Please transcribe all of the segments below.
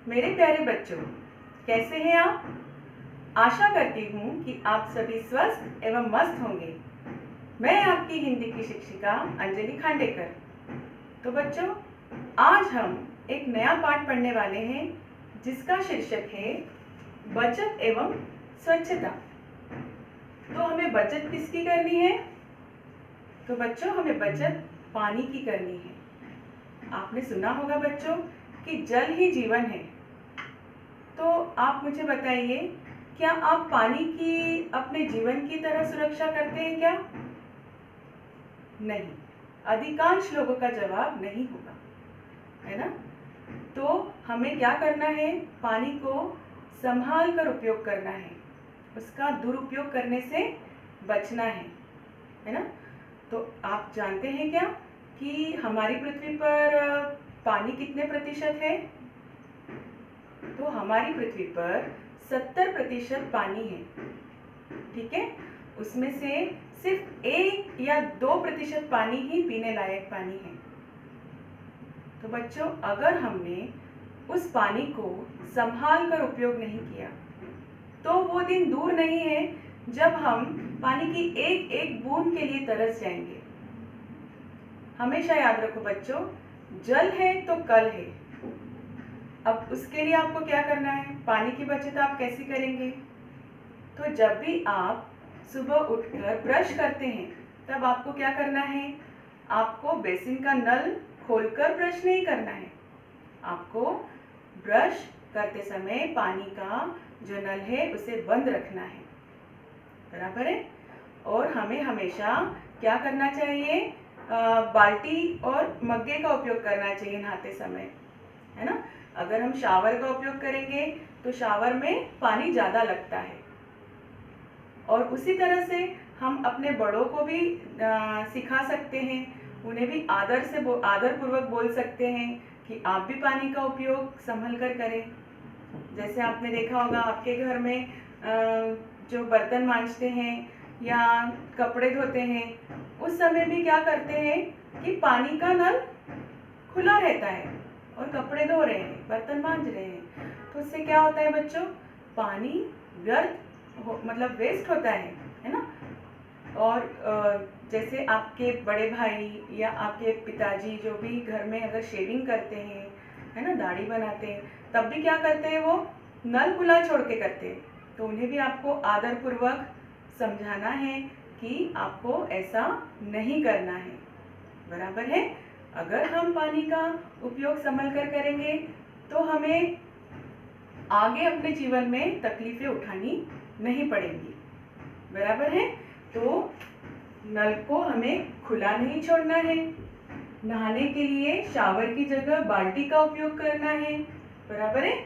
मेरे प्यारे बच्चों, कैसे हैं आप? आशा करती हूँ कि आप सभी स्वस्थ एवं मस्त होंगे। मैं आपकी हिंदी की शिक्षिका अंजलि खांडेकर। तो बच्चों, आज हम एक नया पाठ पढ़ने वाले हैं जिसका शीर्षक है बचत एवं स्वच्छता। तो हमें बचत किसकी करनी है? तो बच्चों, हमें बचत पानी की करनी है। आपने सुना होगा बच्चों कि जल ही जीवन है। तो आप मुझे बताइए, क्या आप पानी की अपने जीवन की तरह सुरक्षा करते हैं क्या? नहीं, अधिकांश लोगों का जवाब नहीं होगा, है ना? तो हमें क्या करना है? पानी को संभाल कर उपयोग करना है, उसका दुरुपयोग करने से बचना है ना? तो आप जानते हैं क्या कि हमारी पृथ्वी पर पानी कितने प्रतिशत है? तो हमारी पृथ्वी पर 70% पानी है, ठीक है? उसमें से सिर्फ 1 या 2% पानी ही पीने लायक पानी है। तो बच्चों, अगर हमने उस पानी को संभाल कर उपयोग नहीं किया तो वो दिन दूर नहीं है जब हम पानी की एक एक बूंद के लिए तरस जाएंगे। हमेशा याद रखो बच्चों, जल है तो कल है। अब उसके लिए आपको क्या करना है? पानी की बचत आप कैसे करेंगे? तो जब भी आप सुबह उठकर ब्रश करते हैं तब आपको क्या करना है? आपको बेसिन का नल खोलकर ब्रश नहीं करना है। आपको ब्रश करते समय पानी का जो नल है उसे बंद रखना है, बराबर है? और हमें हमेशा क्या करना चाहिए? बाल्टी और मग्गे का उपयोग करना चाहिए नहाते समय, है ना? अगर हम शावर का उपयोग करेंगे तो शावर में पानी ज़्यादा लगता है। और उसी तरह से हम अपने बड़ों को भी सिखा सकते हैं, उन्हें भी आदरपूर्वक बोल सकते हैं कि आप भी पानी का उपयोग संभल कर करें। जैसे आपने देखा होगा आपके घर में जो बर्तन मांजते हैं या कपड़े धोते हैं, उस समय भी क्या करते हैं कि पानी का नल खुला रहता है और कपड़े धो रहे हैं, बर्तन मांज रहे हैं। तो उससे क्या होता है बच्चों? पानी मतलब वेस्ट होता है ना? और जैसे आपके बड़े भाई या आपके पिताजी जो भी घर में अगर शेविंग करते हैं, है ना, दाढ़ी बनाते हैं, तब भी क्या करते हैं? वो नल खुला छोड़ के करते हैं। तो उन्हें भी आपको आदरपूर्वक समझाना है कि आपको ऐसा नहीं करना है, बराबर है? अगर हम पानी का उपयोग संभल कर करेंगे तो हमें आगे अपने जीवन में तकलीफें उठानी नहीं पड़ेंगी, बराबर है? तो नल को हमें खुला नहीं छोड़ना है। नहाने के लिए शावर की जगह बाल्टी का उपयोग करना है, बराबर है?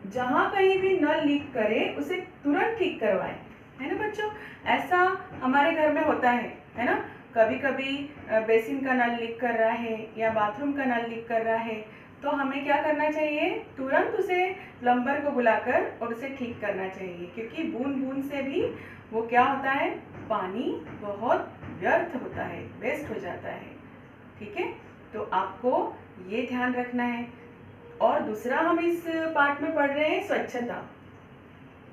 जहाँ कहीं भी नल लीक करे उसे तुरंत ठीक करवाएं, है ना बच्चों? ऐसा हमारे घर में होता है ना? कभी कभी बेसिन का नल लीक कर रहा है या बाथरूम का नल लीक कर रहा है, तो हमें क्या करना चाहिए? तुरंत उसे प्लम्बर को बुलाकर और उसे ठीक करना चाहिए, क्योंकि बूंद बूंद से भी वो क्या होता है? पानी बहुत व्यर्थ होता है, वेस्ट हो जाता है, ठीक है? तो आपको ये ध्यान रखना है। और दूसरा, हम इस पाठ में पढ़ रहे हैं स्वच्छता,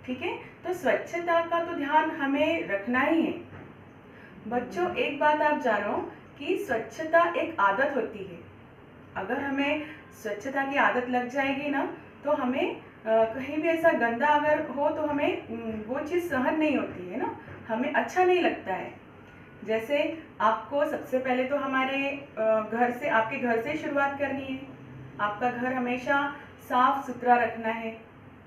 ठीक है? तो स्वच्छता का तो ध्यान हमें रखना ही है। बच्चों, एक बात आप जानो कि स्वच्छता एक आदत होती है। अगर हमें स्वच्छता की आदत लग जाएगी ना, तो हमें कहीं भी ऐसा गंदा अगर हो तो हमें वो चीज़ सहन नहीं होती है ना, हमें अच्छा नहीं लगता है। जैसे आपको सबसे पहले तो आपके घर से शुरुआत करनी है। आपका घर हमेशा साफ सुथरा रखना है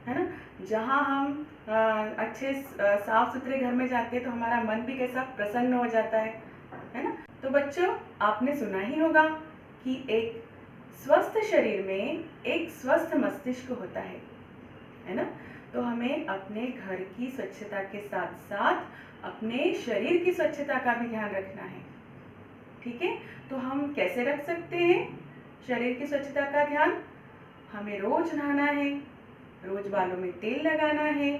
ना? जहाँ हम अच्छे साफ सुथरे घर में जाते हैं तो हमारा मन भी कैसा प्रसन्न हो जाता है ना? तो बच्चों, आपने सुना ही होगा कि एक स्वस्थ शरीर में एक स्वस्थ मस्तिष्क होता है ना? तो हमें अपने घर की स्वच्छता के साथ साथ अपने शरीर की स्वच्छता का भी ध्यान रखना है, ठीक है? तो हम कैसे रख सकते हैं शरीर की स्वच्छता का ध्यान? हमें रोज नहाना है, रोज बालों में तेल लगाना है,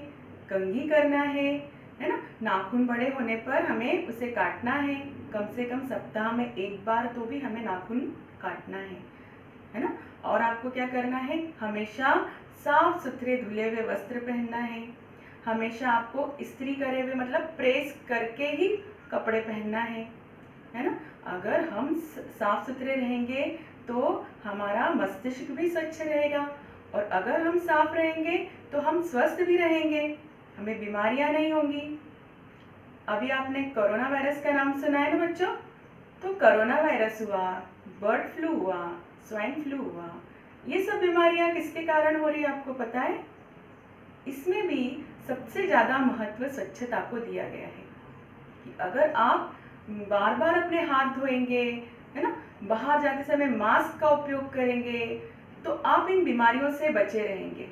कंघी करना है ना? नाखून बड़े होने पर हमें उसे काटना है, कम से कम सप्ताह में 1 बार तो भी हमें नाखून काटना है ना? और आपको क्या करना है, हमेशा साफ सुथरे धुले हुए वस्त्र पहनना है, हमेशा आपको इस्त्री करे हुए मतलब प्रेस करके ही कपड़े पहनना है ना। अगर हम साफ सुथरे रहेंगे तो हमारा मस्तिष्क भी स्वच्छ रहेगा, और अगर हम साफ रहेंगे तो हम स्वस्थ भी रहेंगे, हमें बीमारियां नहीं होंगी। अभी आपने कोरोना वायरस का नाम सुना है ना बच्चों, तो कोरोना वायरस हुआ, बर्ड फ्लू हुआ, स्वाइन फ्लू हुआ, ये सब बीमारियां किसके कारण हो रही है आपको पता है? इसमें भी सबसे ज़्यादा महत्व स्वच्छता को दिया गया है कि अगर आप बार बार अपने हाथ धोएंगे, है ना, बाहर जाते समय मास्क का उपयोग करेंगे, तो आप इन बीमारियों से बचे रहेंगे।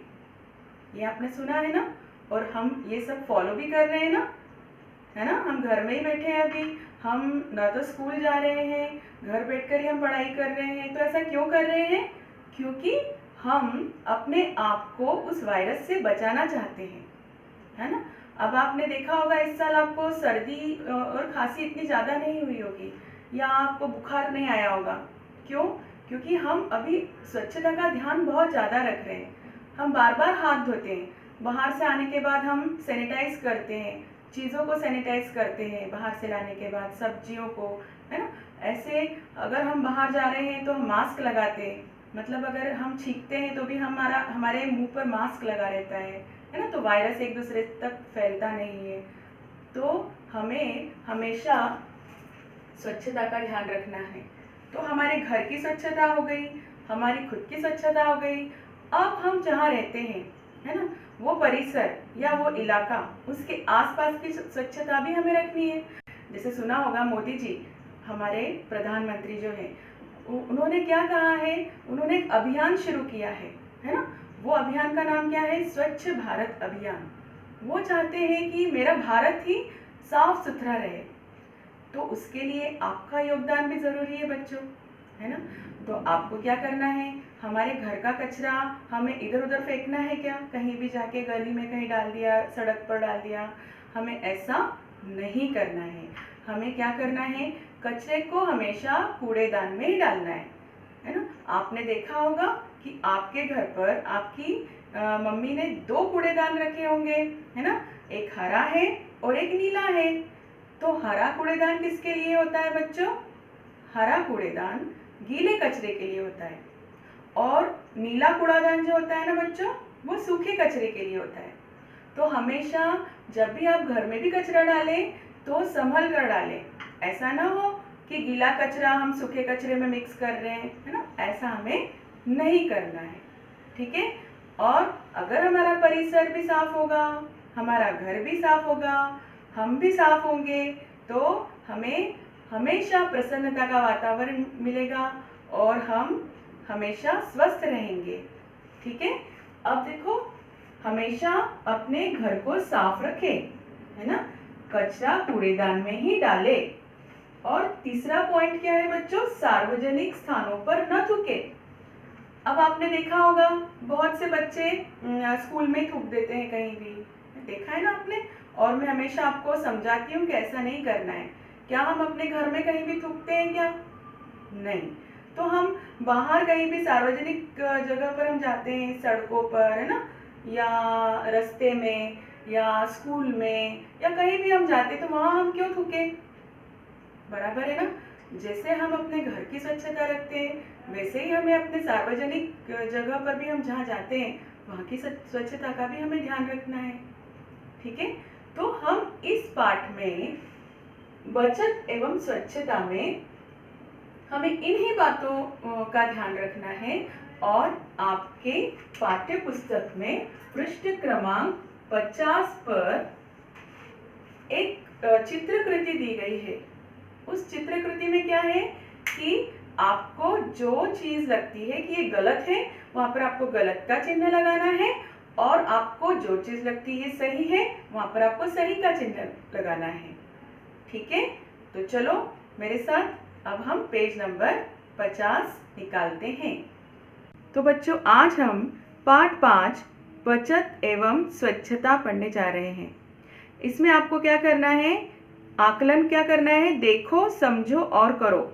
ये आपने सुना है ना, और हम ये सब फॉलो भी कर रहे हैं ना, है ना। हम घर में ही बैठे हैं, अभी हम ना तो स्कूल जा रहे हैं, घर बैठकर ही हम पढ़ाई कर रहे हैं। तो ऐसा क्यों कर रहे हैं? क्योंकि हम अपने आप को उस वायरस से बचाना चाहते हैं, है ना। अब आपने देखा होगा इस साल आपको सर्दी और खांसी इतनी ज़्यादा नहीं हुई होगी, या आपको बुखार नहीं आया होगा। क्यों? क्योंकि हम अभी स्वच्छता का ध्यान बहुत ज़्यादा रख रहे हैं। हम बार बार हाथ धोते हैं, बाहर से आने के बाद हम सैनिटाइज करते हैं, चीज़ों को सैनिटाइज करते हैं बाहर से लाने के बाद, सब्जियों को, है ना। ऐसे अगर हम बाहर जा रहे हैं तो हम मास्क लगाते हैं, मतलब अगर हम छींकते हैं तो भी हमारे मुंह पर मास्क लगा रहता है ना, तो वायरस एक दूसरे तक फैलता नहीं है। तो हमें हमेशा स्वच्छता का ध्यान रखना है। तो हमारे घर की स्वच्छता हो गई, हमारी खुद की स्वच्छता हो गई। अब हम जहाँ रहते हैं, है ना, वो परिसर या वो इलाका, उसके आसपास की स्वच्छता भी हमें रखनी है। जैसे सुना होगा मोदी जी, हमारे प्रधानमंत्री जो हैं, उन्होंने क्या कहा है, उन्होंने एक अभियान शुरू किया है ना। वो अभियान का नाम क्या है? स्वच्छ भारत अभियान। वो चाहते हैं कि मेरा भारत ही साफ सुथरा रहे, तो उसके लिए आपका योगदान भी ज़रूरी है बच्चों, है ना। तो आपको क्या करना है, हमारे घर का कचरा हमें इधर उधर फेंकना है क्या? कहीं भी जाके गली में कहीं डाल दिया, सड़क पर डाल दिया, हमें ऐसा नहीं करना है। हमें क्या करना है, कचरे को हमेशा कूड़ेदान में ही डालना है ना। आपने देखा होगा कि आपके घर पर आपकी मम्मी ने 2 कूड़ेदान रखे होंगे, है ना, एक हरा है और एक नीला है। तो हरा कूड़ेदान किसके लिए होता है बच्चों? हरा कूड़ेदान गीले कचरे के लिए होता है, और नीला कूड़ादान जो होता है ना बच्चों, वो सूखे कचरे के लिए होता है। तो हमेशा जब भी आप घर में भी कचरा डालें तो संभल कर डालें। ऐसा ना हो कि गीला कचरा हम सूखे कचरे में मिक्स कर रहे हैं, है ना, ऐसा हमें नहीं करना है, ठीक है। और अगर हमारा परिसर भी साफ होगा, हमारा घर भी साफ होगा, हम भी साफ होंगे, तो हमें हमेशा प्रसन्नता का वातावरण मिलेगा और हम हमेशा स्वस्थ रहेंगे, ठीक है। अब देखो, हमेशा अपने घर को साफ रखें, है ना, कचरा कूड़ेदान में ही डाले। और तीसरा पॉइंट क्या है बच्चों? सार्वजनिक स्थानों पर न थूके। अब आपने देखा होगा बहुत से बच्चे स्कूल में थूक देते हैं कहीं भी, देखा है ना आपने। और मैं हमेशा आपको समझाती हूँ कि ऐसा नहीं करना है। क्या हम अपने घर में कहीं भी थूकते हैं क्या? नहीं। तो हम बाहर कहीं भी सार्वजनिक जगह पर हम जाते हैं, सड़कों पर, है ना, या रास्ते में, या स्कूल में, या कहीं भी हम जाते, तो वहाँ हम क्यों थूके? बराबर है ना। जैसे हम अपने घर की स्वच्छता रखते हैं, वैसे ही हमें अपने सार्वजनिक जगह पर भी हम जहाँ जाते हैं वहाँ की स्वच्छता का भी हमें ध्यान रखना है, ठीक है। तो हम इस पाठ में बचत एवं स्वच्छता में हमें इन्हीं बातों का ध्यान रखना है। और आपके पाठ्य पुस्तक में पृष्ठ क्रमांक 50 पर एक चित्रकृति दी गई है। उस चित्रकृति में क्या है कि आपको जो चीज लगती है कि ये गलत है, वहां पर आपको गलत का चिन्ह लगाना है, और आपको जो चीज लगती है सही है, वहां पर आपको सही का चिन्ह लगाना है, ठीक है। तो चलो मेरे साथ, अब हम पेज नंबर 50 निकालते हैं। तो बच्चों, आज हम पाठ 5 बचत एवं स्वच्छता पढ़ने जा रहे हैं। इसमें आपको क्या करना है, आकलन क्या करना है, देखो, समझो और करो।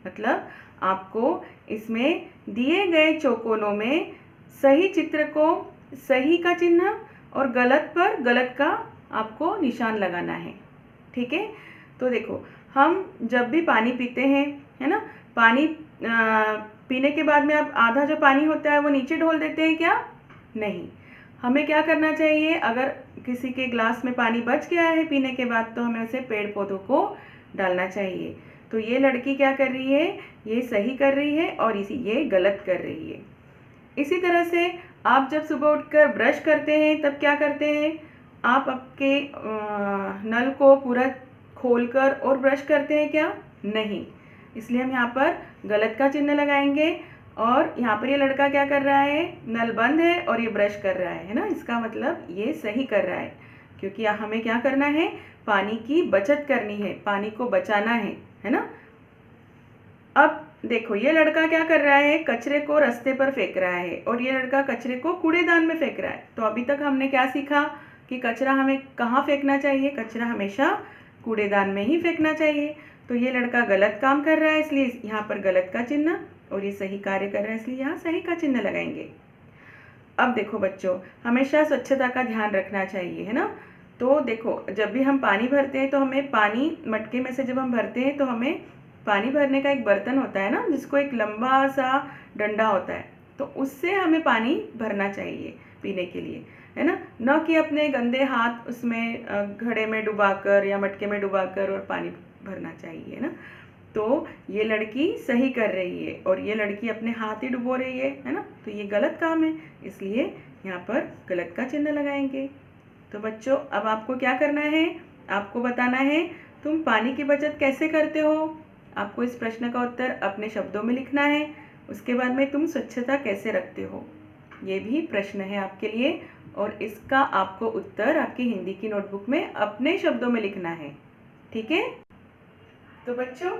मतलब आपको इसमें दिए गए चौकोनों में सही चित्र को सही का चिन्ह और गलत पर गलत का आपको निशान लगाना है। ठीक है, तो देखो हम जब भी पानी पीते हैं, है ना, पानी पीने के बाद में आप आधा जो पानी होता है वो नीचे ढोल देते हैं क्या? नहीं। हमें क्या करना चाहिए, अगर किसी के ग्लास में पानी बच गया है पीने के बाद तो हमें उसे पेड़ पौधों को डालना चाहिए। तो ये लड़की क्या कर रही है, ये सही कर रही है और ये गलत कर रही है। इसी तरह से आप जब सुबह उठकर ब्रश करते हैं तब क्या करते हैं, आप आपके नल को पूरा खोलकर और ब्रश करते हैं क्या? नहीं। इसलिए हम यहाँ पर गलत का चिन्ह लगाएंगे। और यहाँ पर ये लड़का क्या कर रहा है, नल बंद है और ये ब्रश कर रहा है ना, इसका मतलब ये सही कर रहा है, क्योंकि हमें क्या करना है, पानी की बचत करनी है, पानी को बचाना है ना। अब देखो ये लड़का क्या कर रहा है, कचरे को रास्ते पर फेंक रहा है और ये लड़का कचरे को कूड़ेदान में फेंक रहा है। तो अभी तक हमने क्या सीखा कि कचरा हमें कहाँ फेंकना चाहिए, कचरा हमेशा कूड़ेदान में ही फेंकना चाहिए। तो ये लड़का गलत काम कर रहा है, इसलिए यहाँ पर गलत का चिन्ह, और ये सही कार्य कर रहा है इसलिए यहाँ सही का चिन्ह लगाएंगे। अब देखो बच्चों, हमेशा स्वच्छता का ध्यान रखना चाहिए, है ना। तो देखो जब भी हम पानी भरते हैं तो हमें पानी मटके में से जब हम भरते हैं तो हमें पानी भरने का एक बर्तन होता है ना, जिसको एक लंबा सा डंडा होता है, तो उससे हमें पानी भरना चाहिए पीने के लिए, है ना, न कि अपने गंदे हाथ उसमें घड़े में डुबाकर या मटके में डुबाकर और पानी भरना चाहिए ना। तो ये लड़की सही कर रही है और ये लड़की अपने हाथ ही डुबो रही है ना, तो ये गलत काम है, इसलिए यहाँ पर गलत का चिन्ह लगाएंगे। तो बच्चों अब आपको क्या करना है, आपको बताना है तुम पानी की बचत कैसे करते हो। आपको इस प्रश्न का उत्तर अपने शब्दों में लिखना है। उसके बाद में तुम स्वच्छता कैसे रखते हो, ये भी प्रश्न है आपके लिए, और इसका आपको उत्तर आपकी हिंदी की नोटबुक में अपने शब्दों में लिखना है। ठीक है, तो बच्चों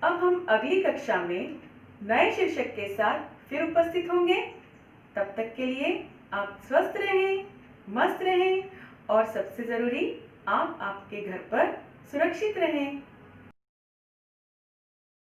अब हम अगली कक्षा में नए शीर्षक के साथ फिर उपस्थित होंगे। तब तक के लिए आप स्वस्थ रहें, मस्त रहें और सबसे ज़रूरी आप आपके घर पर सुरक्षित रहें।